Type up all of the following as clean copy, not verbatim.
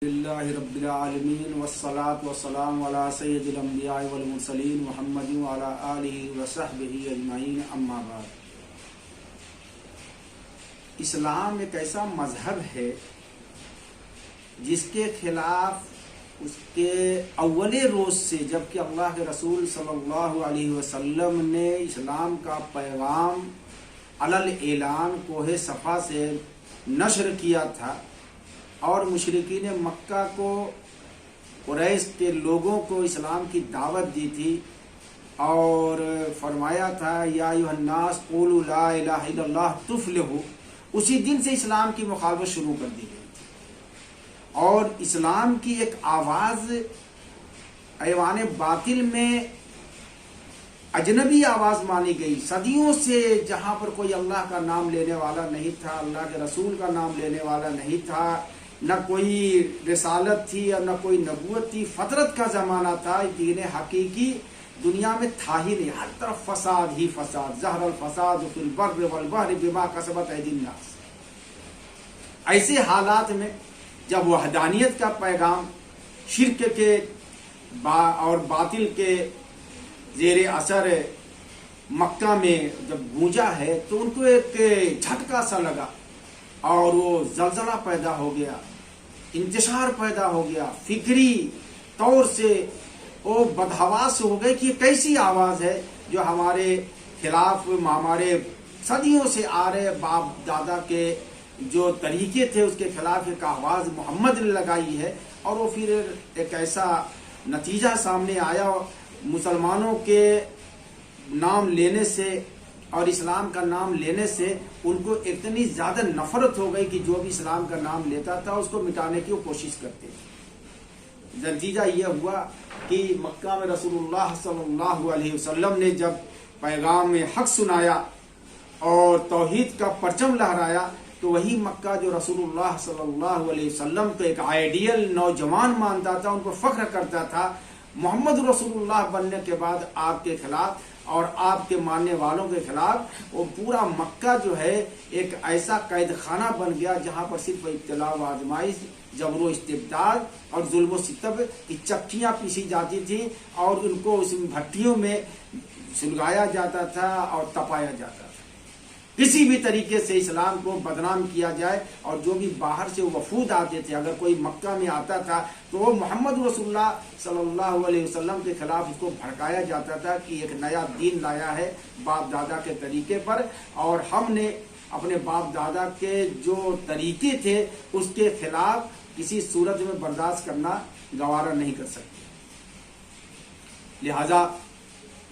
للہ رب العالمین والصلاة والسلام علی سید الانبیاء والمرسلین محمد وعلی آلہ وصحبہ اجمعین اما بعد۔ اسلام ایک ایسا مذہب ہے جس کے خلاف اس کے اول روز سے جب کہ اللہ کے رسول صلی اللہ علیہ وسلم نے اسلام کا پیغام علی اعلان کوہ صفا سے نشر کیا تھا اور مشرکین مکہ کو قریش کے لوگوں کو اسلام کی دعوت دی تھی اور فرمایا تھا یا ایھا الناس قولوا لا الہ الا اللہ تفلحوا، اسی دن سے اسلام کی مخالفت شروع کر دی گئی تھی اور اسلام کی ایک آواز ایوان باطل میں اجنبی آواز مانی گئی۔ صدیوں سے جہاں پر کوئی اللہ کا نام لینے والا نہیں تھا، اللہ کے رسول کا نام لینے والا نہیں تھا، نہ کوئی رسالت تھی اور نہ کوئی نبوت تھی، فطرت کا زمانہ تھا، دین حقیقی دنیا میں تھا ہی نہیں، ہر طرف فساد ہی فساد، ظہر الفساد فی البر والبحر بما کسبت ایدی الناس۔ ایسے حالات میں جب وحدانیت کا پیغام شرک کے اور باطل کے زیر اثر مکہ میں جب گونجا ہے تو ان کو ایک جھٹکا سا لگا اور وہ زلزلہ پیدا ہو گیا، انتشار پیدا ہو گیا، فکری طور سے وہ بدحواس ہو گئے کہ یہ کیسی آواز ہے جو ہمارے خلاف، ہمارے صدیوں سے آ رہے باپ دادا کے جو طریقے تھے اس کے خلاف ایک آواز محمد نے لگائی ہے۔ اور وہ پھر ایک ایسا نتیجہ سامنے آیا، مسلمانوں کے نام لینے سے اور اسلام کا نام لینے سے ان کو اتنی زیادہ نفرت ہو گئی کہ جو بھی اسلام کا نام لیتا تھا اس کو مٹانے کی وہ کوشش کرتے تھے۔ نتیجہ یہ ہوا کہ مکہ میں رسول اللہ صلی اللہ علیہ وسلم نے جب پیغام حق سنایا اور توحید کا پرچم لہرایا تو وہی مکہ جو رسول اللہ صلی اللہ علیہ وسلم کو ایک آئیڈیل نوجوان مانتا تھا، ان کو فخر کرتا تھا، محمد رسول اللہ بننے کے بعد آپ کے خلاف اور آپ کے ماننے والوں کے خلاف وہ پورا مکہ جو ہے ایک ایسا قید خانہ بن گیا جہاں پر صرف ابتلاء و آزمائش، جبر و استبداد اور ظلم و ستم کی چکیاں پیسی جاتی تھیں اور ان کو اس بھٹیوں میں سلگایا جاتا تھا اور تپایا جاتا تھا۔ کسی بھی طریقے سے اسلام کو بدنام کیا جائے اور جو بھی باہر سے وفود آتے تھے، اگر کوئی مکہ میں آتا تھا تو وہ محمد رسول اللہ صلی اللہ علیہ وسلم کے خلاف اس کو بھڑکایا جاتا تھا کہ ایک نیا دین لایا ہے باپ دادا کے طریقے پر، اور ہم نے اپنے باپ دادا کے جو طریقے تھے اس کے خلاف کسی صورت میں برداشت کرنا گوارا نہیں کر سکتے۔ لہذا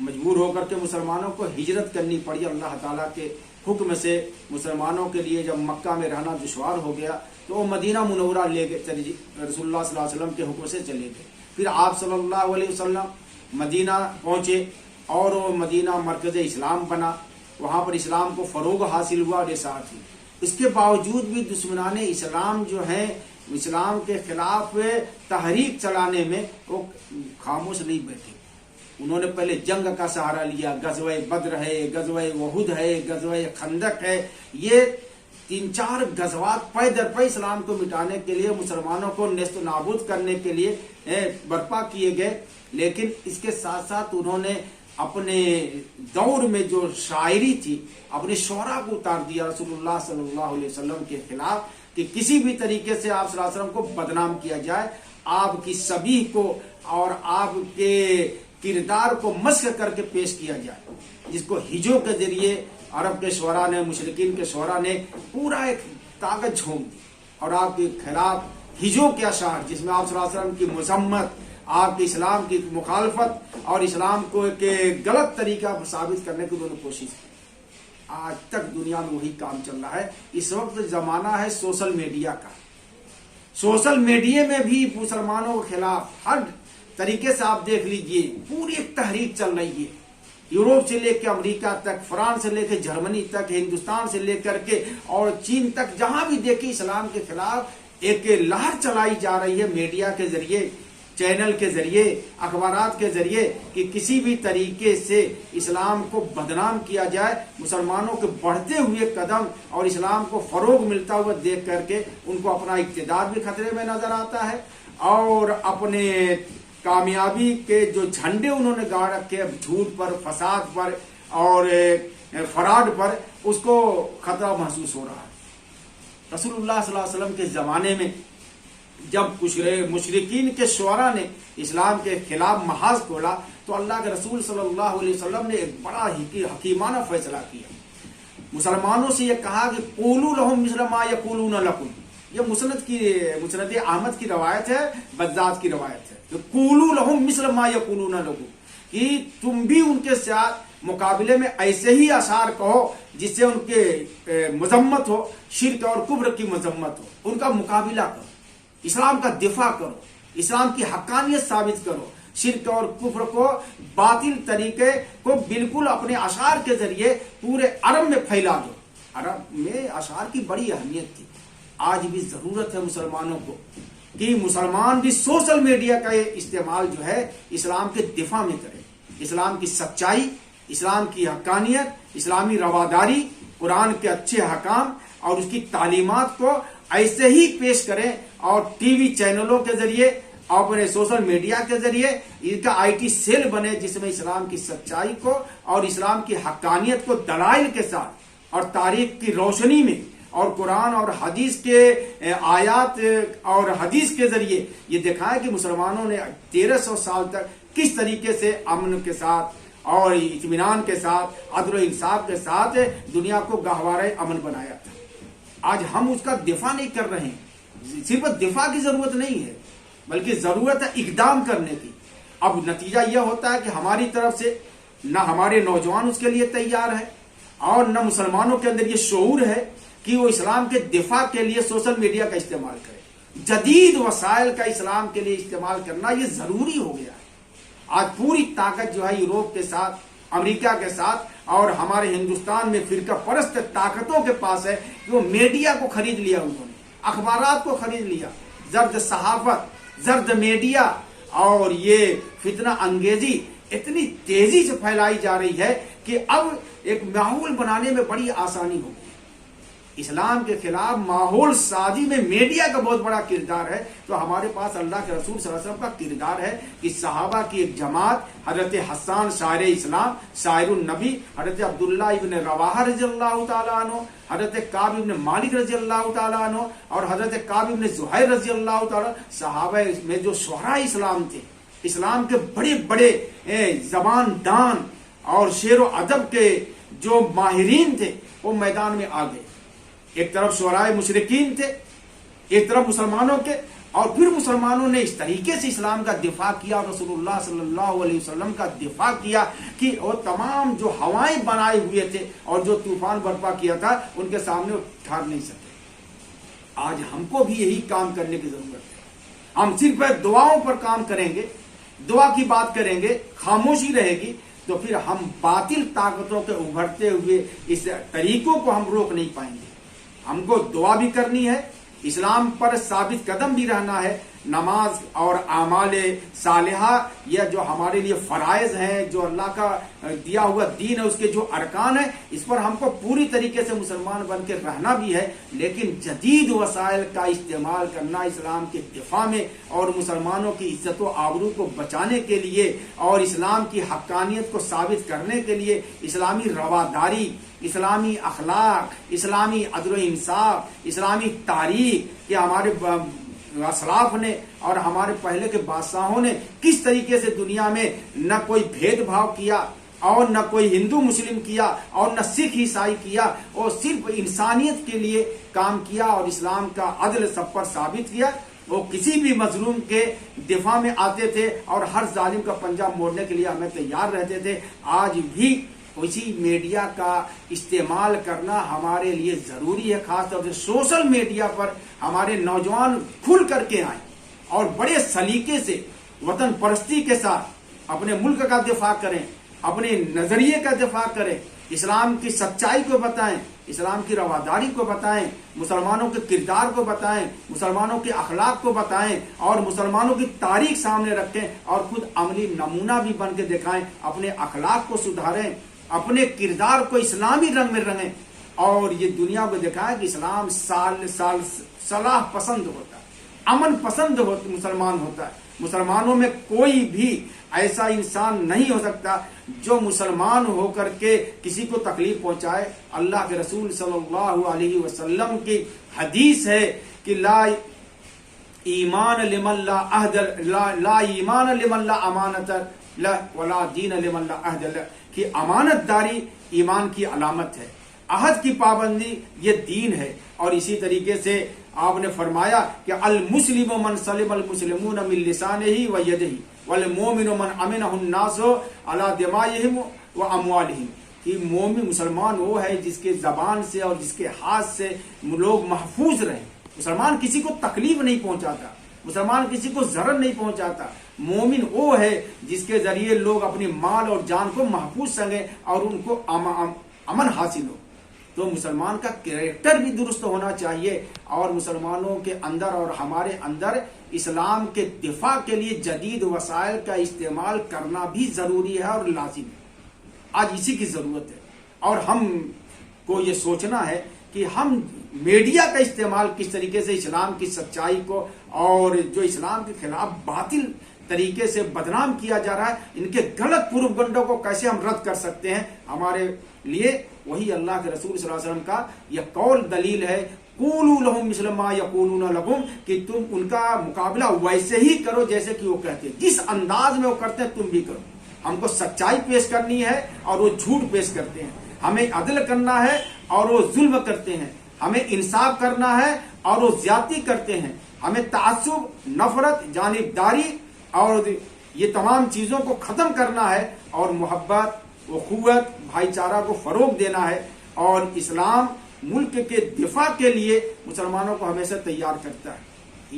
مجبور ہو کر کے مسلمانوں کو ہجرت کرنی پڑی اللہ تعالیٰ کے حکم سے۔ مسلمانوں کے لیے جب مکہ میں رہنا دشوار ہو گیا تو وہ مدینہ منورہ لے گئے، رسول اللہ صلی اللہ علیہ وسلم کے حکم سے چلے گئے۔ پھر آپ صلی اللہ علیہ وسلم مدینہ پہنچے اور وہ مدینہ مرکز اسلام بنا، وہاں پر اسلام کو فروغ حاصل ہوا اور ساتھ ہی اس کے باوجود بھی دشمنان اسلام جو ہیں اسلام کے خلاف تحریک چلانے میں وہ خاموش نہیں بیٹھے۔ انہوں نے پہلے جنگ کا سہارا لیا، غزوہ بدر ہے، غزوہ احد ہے، غزوہ خندق ہے، یہ 3-4 غزوات پے در پے اسلام کو مٹانے کے لیے، مسلمانوں کو نیست و نابود کرنے کے لیے برپا کیے گئے۔ لیکن اس کے ساتھ ساتھ انہوں نے اپنے دور میں جو شاعری تھی اپنے شعراء کو اتار دیا رسول اللہ صلی اللہ علیہ وسلم کے خلاف کہ کسی بھی طریقے سے آپ صلی اللہ علیہ وسلم کو بدنام کیا جائے، آپ کی سبیح کو اور آپ کے کردار کو مسخ کر کے پیش کیا جائے، جس کو ہجو کے ذریعے عرب کے شعراء نے، مشرکین کے شعراء نے پورا ایک طاقت جھونک دی اور آپ کے خلاف ہجو کے اشعار جس میں آپ صلی اللہ علیہ وسلم کی مذمت، آپ کے اسلام کی مخالفت اور اسلام کو ایک غلط طریقہ ثابت کرنے کی انہوں نے کوشش کی۔ آج تک دنیا میں وہی کام چل رہا ہے۔ اس وقت زمانہ ہے سوشل میڈیا کا، سوشل میڈیا میں بھی مسلمانوں کے خلاف ہر طریقے سے آپ دیکھ لیجئے پوری ایک تحریک چل رہی ہے، یوروپ سے لے کے امریکہ تک، فرانس سے لے کے جرمنی تک، ہندوستان سے لے کر کے اور چین تک، جہاں بھی دیکھیں اسلام کے خلاف ایک لہر چلائی جا رہی ہے میڈیا کے ذریعے، چینل کے ذریعے، اخبارات کے ذریعے کہ کسی بھی طریقے سے اسلام کو بدنام کیا جائے، مسلمانوں کے بڑھتے ہوئے قدم اور اسلام کو فروغ ملتا ہوا دیکھ کر کے ان کو اپنا اقتدار بھی خطرے میں نظر آتا ہے، اور اپنے کامیابی کے جو جھنڈے انہوں نے گاڑ رکھے جھوٹ پر، فساد پر اور فراڈ پر، اس کو خطرہ محسوس ہو رہا ہے۔ رسول اللہ صلی اللہ علیہ وسلم کے زمانے میں جب مشرکین کے شعراء نے اسلام کے خلاف محاذ کھولا تو اللہ کے رسول صلی اللہ علیہ وسلم نے ایک بڑا حکیمانہ فیصلہ کیا۔ مسلمانوں سے یہ کہا کہ قولوا لهم مثل ما یقولون لکم، یہ مسند احمد کی روایت ہے، بزاز کی روایت ہے کہ قولوا لهم مثل ما یقولون لکم، کہ تم بھی ان کے ساتھ مقابلے میں ایسے ہی اشعار کہو جس سے ان کے مذمت ہو، شرک اور کفر کی مذمت ہو، ان کا مقابلہ کرو، اسلام کا دفاع کرو، اسلام کی حقانیت ثابت کرو، شرک اور کفر کو، باطل طریقے کو بالکل اپنے اشعار کے ذریعے پورے عرب میں پھیلا دو۔ عرب میں اشعار کی بڑی اہمیت تھی۔ آج بھی ضرورت ہے مسلمانوں کو کہ مسلمان بھی سوشل میڈیا کا استعمال جو ہے اسلام کے دفاع میں کرے، اسلام کی سچائی، اسلام کی حقانیت، اسلامی رواداری، قرآن کے اچھے حکام اور اس کی تعلیمات کو ایسے ہی پیش کریں، اور ٹی وی چینلوں کے ذریعے اور اپنے سوشل میڈیا کے ذریعے ان کا IT سیل بنے جس میں اسلام کی سچائی کو اور اسلام کی حقانیت کو دلائل کے ساتھ اور تاریخ کی روشنی میں اور قرآن اور حدیث کے آیات اور حدیث کے ذریعے یہ دکھائے کہ مسلمانوں نے 1300 سال تک کس طریقے سے امن کے ساتھ اور اطمینان کے ساتھ، عدل و انصاف کے ساتھ دنیا کو گہوارہ امن بنایا تھا۔ آج ہم اس کا دفاع نہیں کر رہے ہیں۔ صرف دفاع کی ضرورت نہیں ہے بلکہ ضرورت ہے اقدام کرنے کی۔ اب نتیجہ یہ ہوتا ہے کہ ہماری طرف سے نہ ہمارے نوجوان اس کے لیے تیار ہے اور نہ مسلمانوں کے اندر یہ شعور ہے کہ وہ اسلام کے دفاع کے لیے سوشل میڈیا کا استعمال کرے۔ جدید وسائل کا اسلام کے لیے استعمال کرنا یہ ضروری ہو گیا ہے۔ آج پوری طاقت جو ہے یورپ کے ساتھ، امریکہ کے ساتھ اور ہمارے ہندوستان میں فرقہ پرست طاقتوں کے پاس ہے کہ وہ میڈیا کو خرید لیا، انہوں نے اخبارات کو خرید لیا، زرد صحافت، زرد میڈیا، اور یہ فتنہ انگیزی اتنی تیزی سے پھیلائی جا رہی ہے کہ اب ایک ماحول بنانے میں بڑی آسانی ہوگی۔ اسلام کے خلاف ماحول سازی میں میڈیا کا بہت بڑا کردار ہے، تو ہمارے پاس اللہ کے رسول صلی اللہ علیہ وسلم کا کردار ہے کہ صحابہ کی ایک جماعت، حضرت حسان شاعر اسلام، شاعر النبی، حضرت عبداللہ ابن رواحہ رضی اللہ تعالیٰ عنہ، حضرت کعب ابن مالک رضی اللہ تعالیٰ عنہ اور حضرت کعب ابن زہیر رضی اللہ تعالیٰ، صحابہ میں جو شعراء اسلام تھے، اسلام کے بڑے بڑے زبان دان اور شعر و ادب کے جو ماہرین تھے، وہ میدان میں آ گئے۔ ایک طرف شعراء مشرکین تھے، ایک طرف مسلمانوں کے، اور پھر مسلمانوں نے اس طریقے سے اسلام کا دفاع کیا، رسول اللہ صلی اللہ علیہ وسلم کا دفاع کیا کہ وہ تمام جو ہوائیں بنائے ہوئے تھے اور جو طوفان برپا کیا تھا ان کے سامنے ٹھہر نہیں سکے۔ آج ہم کو بھی یہی کام کرنے کی ضرورت ہے۔ ہم صرف دعاؤں پر کام کریں گے، دعا کی بات کریں گے، خاموشی رہے گی، تو پھر ہم باطل طاقتوں کے ابھرتے ہوئے اس طریقوں کو ہم روک نہیں پائیں گے۔ ہم کو دعا بھی کرنی ہے، اسلام پر ثابت قدم بھی رہنا ہے، نماز اور اعمال صالحہ یہ جو ہمارے لیے فرائض ہیں، جو اللہ کا دیا ہوا دین ہے، اس کے جو ارکان ہیں، اس پر ہم کو پوری طریقے سے مسلمان بن کے رہنا بھی ہے، لیکن جدید وسائل کا استعمال کرنا اسلام کے دفاع میں اور مسلمانوں کی عزت و آبرو کو بچانے کے لیے اور اسلام کی حقانیت کو ثابت کرنے کے لیے اسلامی رواداری، اسلامی اخلاق، اسلامی عدل و انصاف، اسلامی تاریخ کہ ہمارے اسلاف نے اور ہمارے پہلے کے بادشاہوں نے کس طریقے سے دنیا میں نہ کوئی بھید بھاؤ کیا اور نہ کوئی ہندو مسلم کیا اور نہ سکھ عیسائی کیا، اور صرف انسانیت کے لیے کام کیا اور اسلام کا عدل سب پر ثابت کیا۔ وہ کسی بھی مظلوم کے دفاع میں آتے تھے اور ہر ظالم کا پنجہ موڑنے کے لیے ہمیں تیار رہتے تھے۔ آج بھی اسی میڈیا کا استعمال کرنا ہمارے لیے ضروری ہے، خاص طور سے سوشل میڈیا پر ہمارے نوجوان کھل کر کے آئیں اور بڑے سلیقے سے وطن پرستی کے ساتھ اپنے ملک کا دفاع کریں، اپنے نظریے کا دفاع کریں، اسلام کی سچائی کو بتائیں، اسلام کی رواداری کو بتائیں، مسلمانوں کے کردار کو بتائیں، مسلمانوں کے اخلاق کو بتائیں اور مسلمانوں کی تاریخ سامنے رکھیں اور خود عملی نمونہ بھی بن کے دکھائیں، اپنے اخلاق کو سدھاریں، اپنے کردار کو اسلامی رنگ میں رنگیں اور یہ دنیا کو دکھائیں کہ اسلام صلاح پسند ہوتا ہے، امن پسند مسلمان ہوتا ہے۔ مسلمانوں میں کوئی بھی ایسا انسان نہیں ہو سکتا جو مسلمان ہو کر کے کسی کو تکلیف پہنچائے۔ اللہ کے رسول صلی اللہ علیہ وسلم کی حدیث ہے کہ لا ایمان لمن لا عہد لا ایمان لمن لا امانت له ولا دین لمن لا عہد له، کہ امانت داری ایمان کی علامت ہے، عہد کی پابندی یہ دین ہے۔ اور اسی طریقے سے آپ نے فرمایا کہ المسلم من سلم المسلمون من لسانه ويده والمؤمن من امنه الناس على دمائهم واموالهم، کہ مومن مسلمان وہ ہے جس کے زبان سے اور جس کے ہاتھ سے لوگ محفوظ رہیں۔ مسلمان کسی کو تکلیف نہیں پہنچاتا، مسلمان کسی کو ضرر نہیں پہنچاتا۔ مومن وہ ہے جس کے ذریعے لوگ اپنی مال اور جان کو محفوظ سنگیں اور ان کو امن حاصل ہو۔ تو مسلمان کا کریکٹر بھی درست ہونا چاہیے اور مسلمانوں کے اندر اور ہمارے اندر اسلام کے دفاع کے لیے جدید وسائل کا استعمال کرنا بھی ضروری ہے اور لازم ہے۔ آج اسی کی ضرورت ہے اور ہم کو یہ سوچنا ہے کہ ہم میڈیا کا استعمال کس طریقے سے اسلام کی سچائی کو اور جو اسلام کے خلاف باطل طریقے سے بدنام کیا جا رہا ہے، ان کے غلط پروپیگنڈوں کو کیسے ہم رد کر سکتے ہیں۔ ہمارے لیے وہی اللہ کے رسول صلی اللہ علیہ وسلم کا یہ قول دلیل ہے، قولوا لهم مثل ما یقولون لکم، کہ تم ان کا مقابلہ ویسے ہی کرو جیسے کہ وہ کہتے ہیں، جس انداز میں وہ کرتے ہیں تم بھی کرو۔ ہم کو سچائی پیش کرنی ہے اور وہ جھوٹ پیش کرتے ہیں، ہمیں عدل کرنا ہے اور وہ ظلم کرتے ہیں، ہمیں انصاف کرنا ہے اور وہ زیادتی کرتے ہیں، ہمیں تعصب، نفرت، جانبداری اور یہ تمام چیزوں کو ختم کرنا ہے اور محبت، اخوت، بھائی چارہ کو فروغ دینا ہے۔ اور اسلام ملک کے دفاع کے لیے مسلمانوں کو ہمیشہ تیار کرتا ہے۔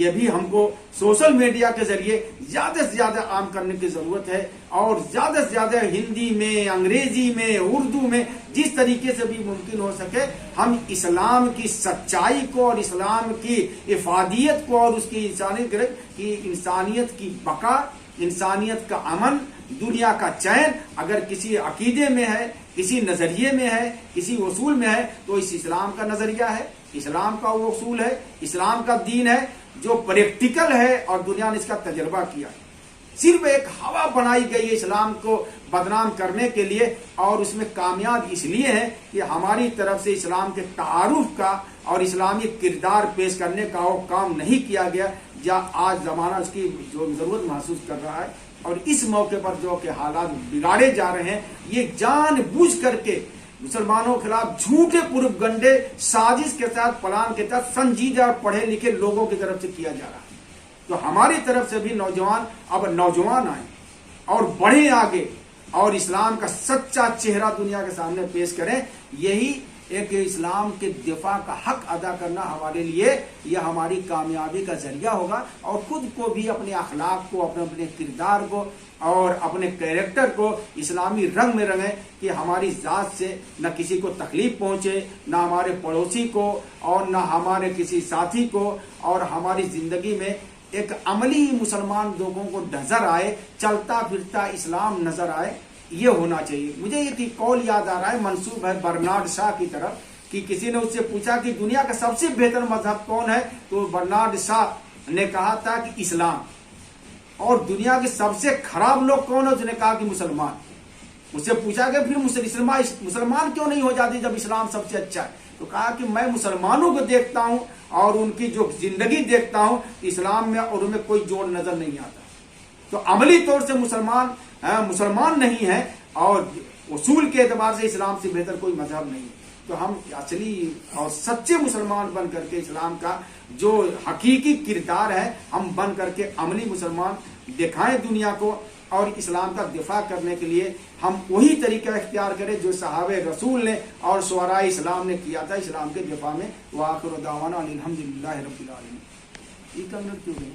یہ بھی ہم کو سوشل میڈیا کے ذریعے زیادہ سے زیادہ عام کرنے کی ضرورت ہے اور زیادہ سے زیادہ ہندی میں، انگریزی میں، اردو میں، جس طریقے سے بھی ممکن ہو سکے ہم اسلام کی سچائی کو اور اسلام کی افادیت کو اور اس کی انسانیت کی بقا، انسانیت کا امن، دنیا کا چین اگر کسی عقیدے میں ہے، کسی نظریے میں ہے، کسی اصول میں ہے تو اس اسلام کا نظریہ ہے، اسلام کا وہ اصول ہے، اسلام کا دین ہے جو پریکٹیکل ہے اور دنیا نے اس کا تجربہ کیا ہے۔ صرف ایک ہوا بنائی گئی ہے اسلام کو بدنام کرنے کے لیے اور اس میں کامیاب اس لیے ہے کہ ہماری طرف سے اسلام کے تعارف کا اور اسلامی کردار پیش کرنے کا وہ کام نہیں کیا گیا، یا آج زمانہ اس کی جو ضرورت محسوس کر رہا ہے۔ اور اس موقع پر جو کہ حالات بگاڑے جا رہے ہیں، یہ جان بوجھ کر کے مسلمانوں کے خلاف جھوٹے پروپیگنڈے سازش کے ساتھ، پلان کے تحت سنجیدہ اور پڑھے لکھے لوگوں کی طرف سے کیا جا رہا ہے۔ تو ہماری طرف سے بھی نوجوان آئیں اور بڑھیں آگے اور اسلام کا سچا چہرہ دنیا کے سامنے پیش کریں۔ یہی ایک اسلام کے دفاع کا حق ادا کرنا ہمارے لیے یہ ہماری کامیابی کا ذریعہ ہوگا، اور خود کو بھی، اپنے اخلاق کو، اپنے کردار کو اور اپنے کیریکٹر کو اسلامی رنگ میں رنگیں کہ ہماری ذات سے نہ کسی کو تکلیف پہنچے، نہ ہمارے پڑوسی کو اور نہ ہمارے کسی ساتھی کو، اور ہماری زندگی میں ایک عملی مسلمان لوگوں کو نظر آئے، چلتا پھرتا اسلام نظر آئے۔ یہ ہونا چاہیے۔ مجھے یہ قول یاد آ رہا ہے، منسوب ہے برنارڈ شاہ کی طرف، کہ کسی نے اس سے پوچھا کہ دنیا کا سب سے بہتر مذہب کون ہے، تو برنارڈ شاہ نے کہا تھا کہ اسلام۔ اور دنیا کے سب سے خراب لوگ کون ہے، اس نے کہا کہ مسلمان۔ اس سے پوچھا کہ پھر مسلمان کیوں نہیں ہو جاتی جب اسلام سب سے اچھا ہے، تو کہا کہ میں مسلمانوں کو دیکھتا ہوں اور ان کی جو زندگی دیکھتا ہوں، اسلام میں اور ان میں کوئی جوڑ نظر نہیں آتا۔ تو عملی طور سے مسلمان نہیں ہے اور اصول کے اعتبار سے اسلام سے بہتر کوئی مذہب نہیں ہے۔ تو ہم اصلی اور سچے مسلمان بن کر کے اسلام کا جو حقیقی کردار ہے ہم بن کر کے عملی مسلمان دکھائیں دنیا کو، اور اسلام کا دفاع کرنے کے لیے ہم وہی طریقہ اختیار کریں جو صحابہ رسول نے اور شعراء اسلام نے کیا تھا اسلام کے دفاع میں۔ وآخر دعوانا الحمدللہ رب العالمین۔